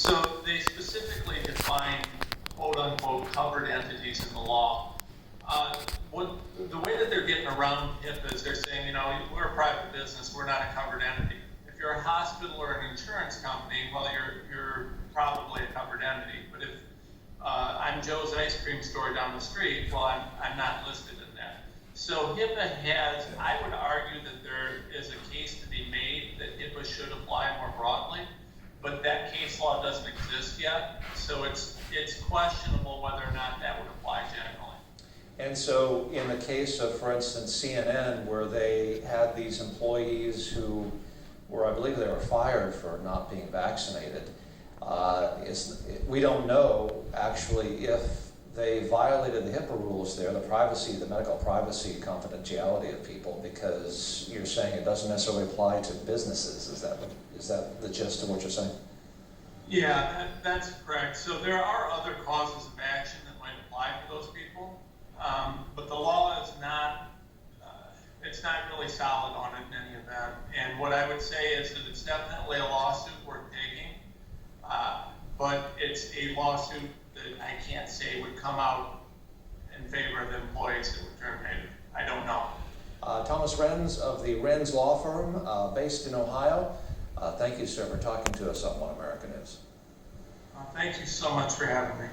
So they specifically define quote-unquote covered entities in the law. The way that they're getting around HIPAA is they're saying, you know, we're a private business, we're not a covered entity. If you're a hospital or an insurance company, well, you're probably a covered entity. But if I'm Joe's ice cream store down the street, well, I'm not listed in that. So HIPAA has, I would argue that there is a case to be made that HIPAA should apply more broadly, but that case law doesn't exist yet. So it's questionable whether or not that would apply generally. And so in the case of, for instance, CNN, where they had these employees who were, I believe they were fired for not being vaccinated, we don't know actually if they violated the HIPAA rules there, the medical privacy, confidentiality of people, because you're saying it doesn't necessarily apply to businesses. Is that the gist of what you're saying? Yeah, that's correct. So there are other causes of action that might apply to those people, but the law is not, it's not really solid on it in any event. And what I would say is that it's definitely a lawsuit worth taking, but it's a lawsuit that I can't say would come out in favor of the employees that were terminated. I don't know. Thomas Renz of the Renz Law Firm, based in Ohio. Thank you, sir, for talking to us on One American News. Thank you so much for having me.